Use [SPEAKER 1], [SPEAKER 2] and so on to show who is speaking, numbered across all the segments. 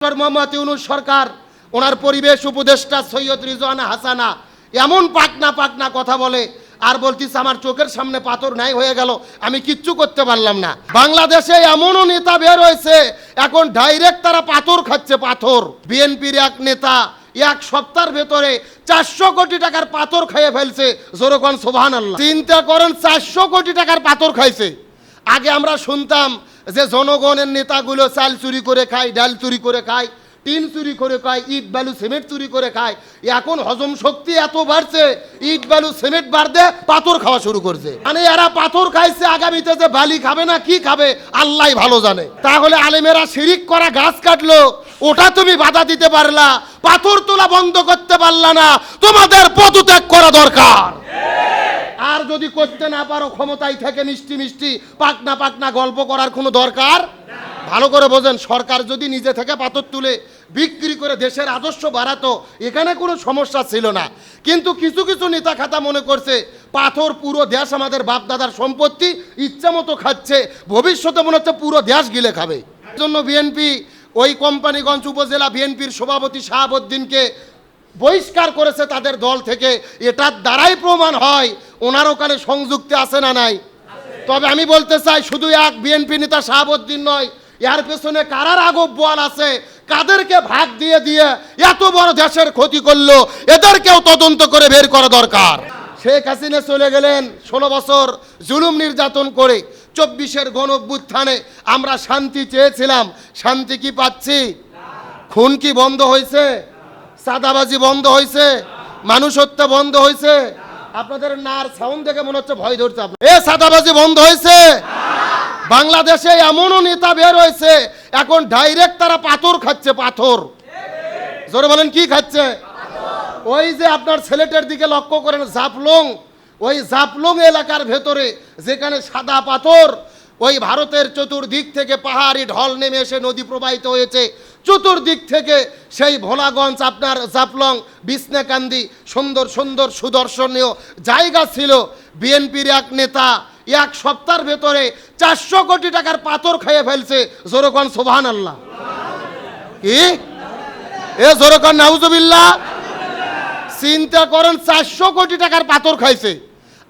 [SPEAKER 1] মোহাম্মদ ইউনূস সরকার ওনার পরিবেশ উপদেষ্টা সৈয়দ রিজওয়ানা হাসানা এমন পাকনা কথা বলে আর বলতিস আমার চোখের সামনে পাথর নাই হয়ে গেল, আমি কিচ্ছু করতে পারলাম না। বাংলাদেশে এমনও নেতা বের হয়েছে এখন ডাইরেক্ট তারা পাথর খাচ্ছে। পাথর বিএনপির এক নেতা এক সপ্তাহের ভেতরে 400 কোটি টাকার পাথর খেয়ে ফেলছে। জোরকন সুবহানাল্লাহ। চিন্তা করেন 400 কোটি টাকার পাথর খাইছে। আগে আমরা শুনতাম যে জনগণের নেতাগুলো চাল চুরি করে খায়, ডাল চুরি করে খায়, টিন চুরি করে খায়, ইট বালু সিমেন্ট চুরি করে খায়। এখন হজম শক্তি এত বাড়ছে, ইট বালু সিমেন্ট বাড়তে পাথর খাওয়া শুরু করছে। মানে এরা পাথর খাইছে, আগামীতে যে বালি খাবে না কি খাবে আল্লাহ ভালো জানে। তাহলে আলেমেরা শিরিক করা গাছ কাটলো, ওটা তুমি বাধা দিতে পারলা, পাথর তোলা বন্ধ করতে পারলা না, তোমাদের পদত্যাগ করা দরকার। আর যদি করতে না পারো ক্ষমতায় থেকে মিষ্টি মিষ্টি পাকনা গল্প করার কোনো দরকার। ভালো করে বোঝেন, সরকার যদি নিজে থেকে পাথর তুলে বিক্রি করে দেশের রাজস্ব বাড়াতো এখানে কোনো সমস্যা ছিল না। কিন্তু কিছু কিছু নেতা খাতা মনে করছে পাথর পুরো দেশ আমাদের বাপদাদার সম্পত্তি, ইচ্ছা মতো খাচ্ছে, ভবিষ্যতে মনে হচ্ছে পুরো দেশ গিলে খাবে। জন্য বিএনপি ওই কোম্পানিগঞ্জ উপজেলা বিএনপির সভাপতি শাহাবুদ্দিনকে বহিষ্কার করেছে তাদের দল থেকে। এটার দ্বারাই প্রমাণ হয় ওনার ওখানে সংযুক্তি আছে না নাই। তবে আমি বলতে চাই শুধু এক বিএনপি নেতা শাহাবুদ্দিন নয়, এর পেছনে কারার আগব বল আছে, কাদেরকে ভাগ দিয়ে দিয়ে এত বড় দেশের ক্ষতি করলো এদেরকেও তদন্ত করে বের করা দরকার। শেখ হাসিনা চলে গেলেন 16 বছর জুলুম নির্যাতন করে। 24-এর গণঅভ্যুত্থানে আমরা শান্তি চেয়েছিলাম, শান্তি কি পাচ্ছি? খুন কি বন্ধ হয়েছে? সাদাবাজি বন্ধ হয়েছে? মানুষ হত্যা বন্ধ হয়েছে? আপনাদের নার সাউন্ড দেখে মনে হচ্ছে ভয় ধরছে। এ সাদাবাজি বন্ধ হয়েছে? বাংলাদেশে এমনও নেতা বের হয়েছে এখন ডাইরেক্ট তারা পাথর খাচ্ছে। পাথর জোরে বলেন কি খাচ্ছে? ওই যে আপনার ছেলেটার দিকে লক্ষ্য করেন, জাফলং, ওই জাফলং এলাকার ভেতরে যেখানে সাদা পাথর, ওই ভারতের চতুর্দিক থেকে পাহাড়ি ঢল নেমে এসে নদী প্রবাহিত হয়েছে, চতুর্দিক থেকে সেই ভোলাগঞ্জ আপনার জাফলং বিছনাকান্দি সুন্দর সুন্দর সুদর্শনীয় জায়গা ছিল। বিএনপির এক নেতা এক সপ্তাহের ভেতরে 400 কোটি টাকার পাথর খেয়ে ফেলছে। জোরকন সুবহানাল্লাহ। কি এ জোরকন নাউজুবিল্লাহ। চিন্তা করেন 400 কোটি টাকার পাথর খাইছে।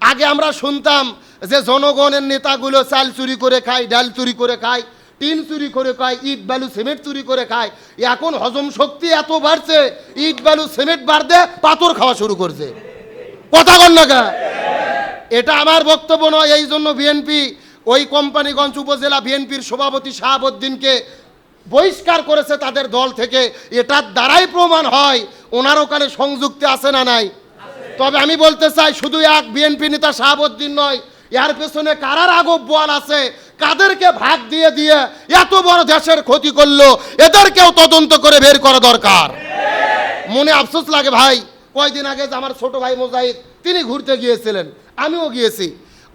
[SPEAKER 1] আগে আমরা শুনতাম যে জনগণের নেতাগুলো চাল চুরি করে খায়, ডাল চুরি করে খায়, টিন চুরি করে খায়, ইট বালু সিমেন্ট চুরি করে খায়। এখন হজম শক্তি এত বাড়ছে, ইট বালু সিমেন্ট বাড়তে পাথর খাওয়া শুরু করছে। কথা কন না কা? এটা আমার বক্তব্য নয়। এই জন্য বিএনপি ওই কোম্পানিগঞ্জ উপজেলা বিএনপির সভাপতি শাহাবুদ্দিনকে বহিষ্কার করেছে তাদের দল থেকে। এটার দ্বারাই প্রমাণ হয় ওনার ওখানে সংযুক্তি আছে না নাই। তবে আমি বলতে চাই শুধু এক বিএনপি নেতা শাহাবুদ্দিন নয়, এর পেছনে কারার আগব বল আছে, কাদেরকে ভাগ দিয়ে দিয়ে এত বড় দেশের ক্ষতি করলো এদেরকেও তদন্ত করে বের করা দরকার। মনে আফসোস লাগে ভাই, কয়দিন আগে আমার ছোট ভাই মুজাহিদ তিনি ঘুরতে গিয়েছিলেন, আমিও গিয়েছি।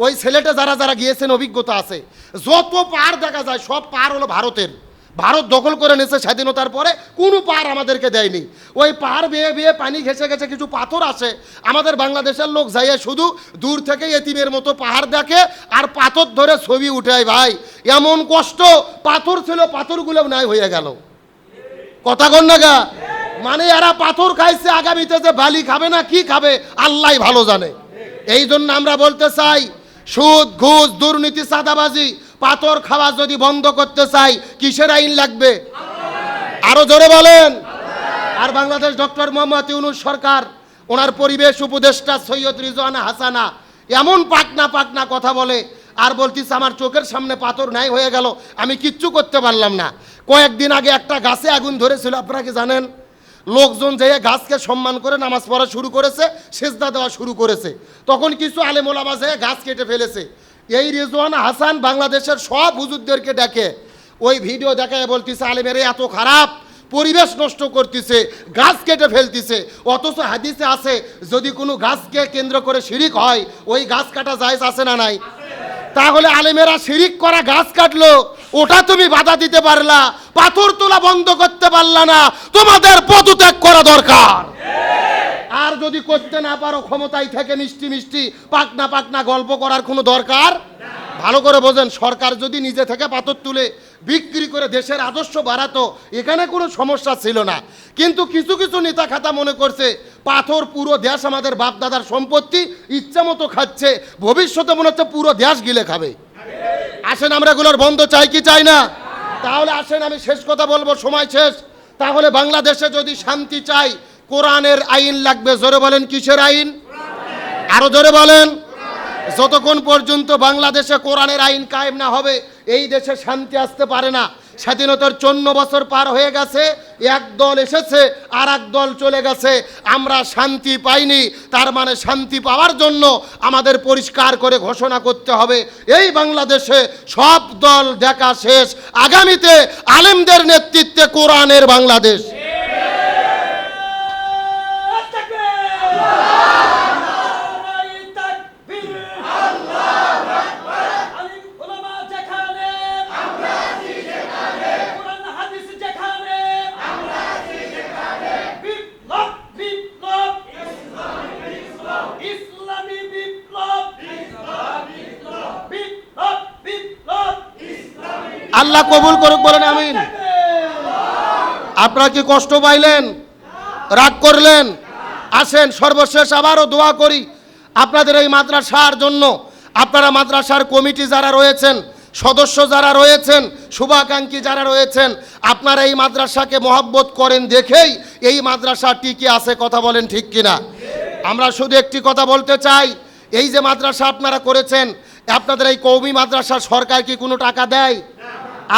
[SPEAKER 1] ওই ছেলেটা যারা গিয়েছেন অভিজ্ঞতা আছে, যত পাহাড় দেখা যায় সব পাহাড় হলো ভারতের। ভারত দখল করে নিয়েছে স্বাধীনতার পরে, কোনো পাহাড় আমাদেরকে দেয়নি। ওই পাহাড় বেয়ে বেয়ে পানি ঘেসে গেছে, কিছু পাথর আছে। আমাদের বাংলাদেশের লোক যাইয়ে শুধু দূর থেকে এতিমের মতো পাহাড় দেখে আর পাথর ধরে ছবি উঠায়। ভাই এমন কষ্ট, পাথর ছিল পাথরগুলো নাই হয়ে গেল। কথা কন না গা? মানে এরা পাথর খাইছে, আগামীতে যে বালি খাবে না কি খাবে আল্লাহ ভালো জানে। এই জন্য আমরা বলতে চাই সুদ ঘুষ দুর্নীতি চাঁদাবাজি পাথর খাওয়া যদি বন্ধ করতে চাই কিসের আইন লাগবে? আরো জোরে বলেন। আর বাংলাদেশ ডক্টর মোহাম্মদ ইউনূস সরকার ওনার পরিবেশ উপদেষ্টা সৈয়দ রিজওয়ানা হাসানা এমন পাকনা কথা বলে আর বলতিস আমার চোখের সামনে পাথর নাই হয়ে গেল, আমি কিচ্ছু করতে পারলাম না। কয়েকদিন আগে একটা গাছে আগুন ধরেছিল, আপনারা কি জানেন? লোকজন যেয়ে গাছকে সম্মান করে নামাজ পড়া শুরু করেছে, সেজদা দেওয়া শুরু করেছে। তখন কিছু আলেম ওলামা যেয়ে গাছ কেটে ফেলেছে। এই রিজওয়ানা হাসান বাংলাদেশের সব হুজুরদেরকে ডেকে ওই ভিডিও দেখায় বলতেছে আলেমের এত খারাপ, পরিবেশ নষ্ট করতেছে, গাছ কেটে ফেলতেছে। অথচ হাদিসে আছে যদি কোনো গাছকে কেন্দ্র করে শিরিক হয় ওই গাছ কাটা জায়েজ আছে না নাই? তাহলে আলেমেরা শিরিক করা গাছ কাটলো, ওটা তুমি বাধা দিতে পারলা, পাথর তোলা বন্ধ করতে পারলা না, তোমাদের পদত্যাগ করা দরকার। আর যদি করতে না পারো ক্ষমতায় থেকে মিষ্টি মিষ্টি পাকনা গল্প করার কোনো দরকার। ভালো করে বোঝেন, সরকার যদি নিজে থেকে পাথর তুলে বিক্রি করে দেশের আদর্শ বাড়াতো, এখানে কোনো সমস্যা ছিল না। কিন্তু কিছু কিছু নেতা খাতা মনে করছে পাথর পুরো দেশ আমাদের বাপদাদার সম্পত্তি, ইচ্ছা মতো খাচ্ছে, ভবিষ্যতে মনে হচ্ছে পুরো দেশ গিলে খাবে। আসেন আমরা এগুলোর বন্ধ চাই কি চাই না? তাহলে আসেন আমি শেষ কথা বলবো, সময় শেষ। তাহলে বাংলাদেশে যদি শান্তি চাই, কোরআনের আইন লাগবে। জোরে বলেন কিসের আইন? আরো জোরে বলেন। যতক্ষণ পর্যন্ত বাংলাদেশে কোরআনের আইন কায়েম না হবে, এই দেশে শান্তি আসতে পারে না। স্বাধীনতার 54 বছর পার হয়ে গেছে, এক দল এসেছে আর এক দল চলে গেছে, আমরা শান্তি পাইনি। তার মানে শান্তি পাওয়ার জন্য আমাদের পরিষ্কার করে ঘোষণা করতে হবে, এই বাংলাদেশে সব দল দেখা শেষ, আগামীতে আলেমদের নেতৃত্বে কোরআনের বাংলাদেশ। আল্লাহ কবুল করুক, বলেন আমিন। আপনারা কি কষ্ট পাইলেন, রাগ করলেন? আসেন সর্বশেষ আবারও দোয়া করি আপনাদের এই মাদ্রাসার জন্য। আপনারা মাদ্রাসার কমিটি যারা রয়েছেন, সদস্য যারা রয়েছেন, শুভাকাঙ্ক্ষী যারা রয়েছেন, আপনারা এই মাদ্রাসাকে মহব্বত করেন দেখেই এই মাদ্রাসা টিকে আছে। কথা বলেন ঠিক কিনা? আমরা শুধু একটি কথা বলতে চাই, এই যে মাদ্রাসা আপনারা করেছেন, আপনাদের এই কওমি মাদ্রাসা সরকার কি কোনো টাকা দেয়?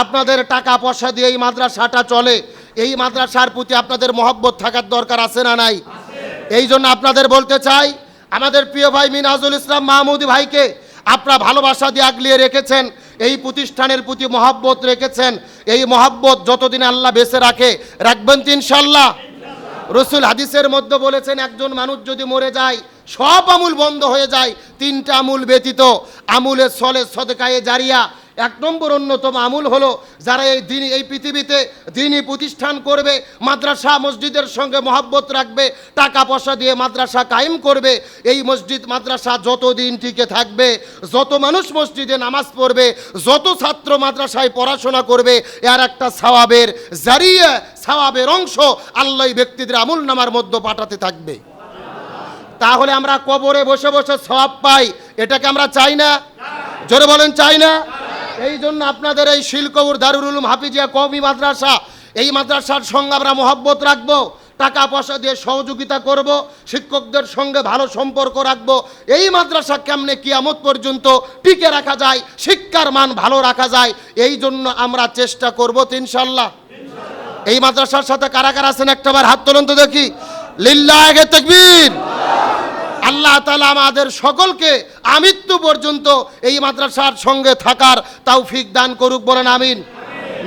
[SPEAKER 1] আপনাদের টাকা পয়সা দিয়ে এই মাদ্রাসাটা চলে। এই মাদ্রাসার প্রতি আপনাদের মহব্বত থাকার দরকার আছে না নাই? এই জন্য আপনাদের বলতে চাই, আমাদের প্রিয় ভাই মিনহাজুল ইসলাম মাহমুদি ভাইকে আপনারা ভালোবাসা দিয়ে আগলিয়ে রেখেছেন, এই প্রতিষ্ঠানের প্রতি মহব্বত রেখেছেন। এই মহব্বত যতদিন আল্লাহ বেঁচে রাখবেন তো ইনশাল্লাহ। রসুল হাদিসের মধ্যে বলেছেন, একজন মানুষ যদি মরে যায়, সব আমুল বন্ধ হয়ে যায়, 3টা আমুল ব্যতীত। আমুলে সলে সদকায়ে জারিয়া, 1 নম্বর অন্যতম আমুল হলো যারা এই পৃথিবীতে দিনী প্রতিষ্ঠান করবে, মাদ্রাসা মসজিদের সঙ্গে মহব্বত রাখবে, টাকা পয়সা দিয়ে মাদ্রাসা কায়েম করবে। এই মসজিদ মাদ্রাসা যতদিন টিকে থাকবে, যত মানুষ মসজিদে নামাজ পড়বে, যত ছাত্র মাদ্রাসায় পড়াশোনা করবে, এর একটা সওয়াবের জারিয়া, সওয়াবের অংশ আল্লাহ ব্যক্তিদের আমুল নামার মধ্যে পাঠাতে থাকবে। তাহলে আমরা কবরে বসে বসে সওয়াব পাই, এটাকে আমরা চাই না? জোরে বলেন চাই না? এই জন্য আপনাদের এই শিলকবুর দারুল উলুম হাফিজিয়া কওমি মাদ্রাসা, এই মাদ্রাসার সঙ্গে আমরা মহব্বত রাখবো, টাকা পয়সা দিয়ে সহযোগিতা করব, শিক্ষকদের সঙ্গে ভালো সম্পর্ক রাখবো। এই মাদ্রাসা কেমনে কিয়ামত পর্যন্ত টিকে রাখা যায়, শিক্ষার মান ভালো রাখা যায়, এই জন্য আমরা চেষ্টা করবো ইনশাল্লাহ। এই মাদ্রাসার সাথে কারা কারা আছেন একটাবার হাত তোলেন তো দেখি। লিল্লাহি তাকবীর। আল্লাহ তাআলা আমাদের সকলকে আমৃত্যু পর্যন্ত এই মাদ্রাসার সঙ্গে থাকার তৌফিক দান করুক, বলেন আমিন।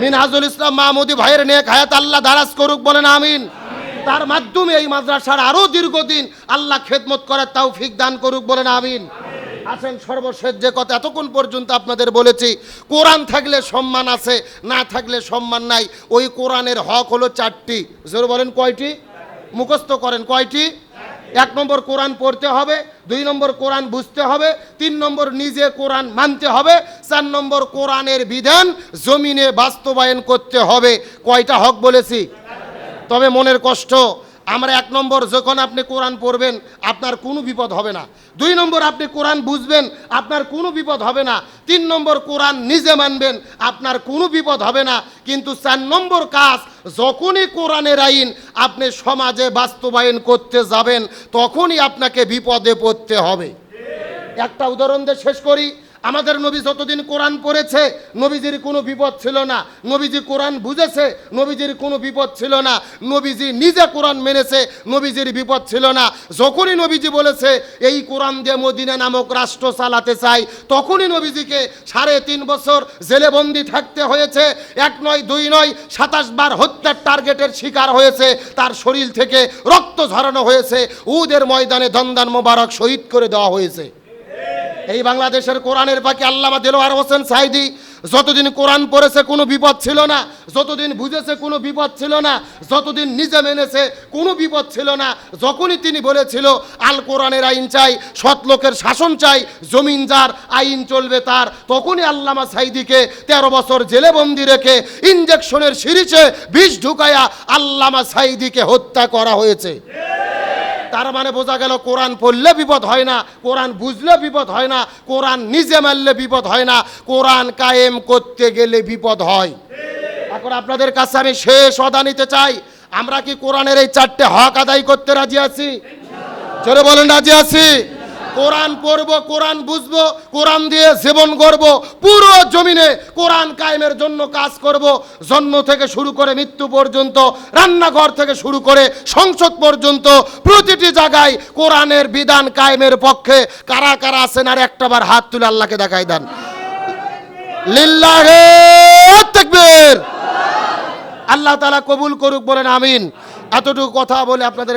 [SPEAKER 1] মিনহাজুল ইসলাম মাহমুদি ভাইয়ের নেক হায়াত আল্লাহ দারাজ করুক, বলেন আমিন। তার মাধ্যমে এই মাদ্রাসার আরো দীর্ঘদিন আল্লাহ খেদমত করার তৌফিক দান করুক, বলেন আমিন। আসেন সর্বশেষ যে কথা এতক্ষণ পর্যন্ত আপনাদের বলেছি, কোরআন থাকলে সম্মান আছে, না থাকলে সম্মান নাই। ওই কোরআনের হক হলো 4টি। জোরে বলেন কয়টি? মুখস্থ করেন কয়টি? 1 নম্বর কোরআন পড়তে হবে, 2 নম্বর কোরআন বুঝতে হবে, 3 নম্বর নিজে কোরআন মানতে হবে, 4 নম্বর কোরআনের বিধান জমিনে বাস্তবায়ন করতে হবে। কয়টা হক বলেছি? তবে মনের কষ্ট, আমরা 1 নম্বর যখন আপনি কোরআন পড়বেন আপনার কোনো বিপদ হবে না, 2 নম্বর আপনি কোরআন বুঝবেন আপনার কোনো বিপদ হবে না, 3 নম্বর কোরআন নিজে মানবেন আপনার কোনো বিপদ হবে না। কিন্তু 4 নম্বর কাজ, যখনই কোরআনের আইন আপনি সমাজে বাস্তবায়ন করতে যাবেন তখনই আপনাকে বিপদে পড়তে হবে। একটা উদাহরণ দিয়ে শেষ করি। আমাদের নবী যতদিন কোরআন পড়েছে নবীজির কোনো বিপদ ছিল না, নবীজি কোরআন বুঝেছে নবীজির কোনো বিপদ ছিল না, নবীজি নিজে কোরআন মেনেছে নবীজির বিপদ ছিল না। যখনই নবীজি বলেছে এই কোরআন দিয়ে মদিনা নামক রাষ্ট্র চালাতে চাই, তখনই নবীজিকে 3.5 বছর জেলেবন্দি থাকতে হয়েছে। 1 নয় 2 নয় 27 বার হত্যার টার্গেটের শিকার হয়েছে, তার শরীর থেকে রক্ত ঝরানো হয়েছে, উহুদের ময়দানে দন্দান মোবারক শহীদ করে দেওয়া হয়েছে। এই বাংলাদেশের কোরআনের পাখি আল্লামা দেলোয়ার হোসেন সাইদি যতদিন কোরআন পড়েছে কোনো বিপদ ছিল না, যতদিন বুঝেছে কোনো বিপদ ছিল না, যতদিন নিজে মেনেছে কোনো বিপদ ছিল না। যখনই তিনি বলেছিল আল কোরআনের আইন চাই, সৎ লোকের শাসন চাই, জমিন যার আইন চলবে তার, তখনই আল্লামা সাঈদীকে 13 বছর জেলে বন্দি রেখে ইনজেকশনের সিরিজে বিষ ঢুকায়া আল্লামা সাঈদীকে হত্যা করা হয়েছে। তার মানে বোঝা গেল কোরআন পড়লে বিপদ হয় না, কোরআন বুঝলে বিপদ হয় না, কোরআন নিজে মানলে বিপদ হয় না, কোরআন কায়েম করতে গেলে বিপদ হয়। এখন আপনাদের কাছে আমি শেষ ওয়াদা নিতে চাই, আমরা কি কোরআনের এই 4টে হক আদায় করতে রাজি আছি? জোরে বলেন রাজি আছি? কোরআন পড়বো, কোরআন বুঝবো, কোরআন দিয়ে জীবন গড়ব, পুরো জমিনে কোরআন কায়েমের জন্য কাজ করব। জন্ম থেকে শুরু করে মৃত্যু পর্যন্ত, রান্নাঘর থেকে শুরু করে সংসদ পর্যন্ত প্রতিটি জায়গায় কোরআনের বিধান কায়েমের পক্ষে কারা কারা আছেন আর একটাবার হাত তুলে আল্লাহকে দেখাই দেন। লিল্লাহে তাকবীর। আল্লাহ তাআলা কবুল করুক, বলেন আমিন। এতটুকু কথা বলে আপনাদের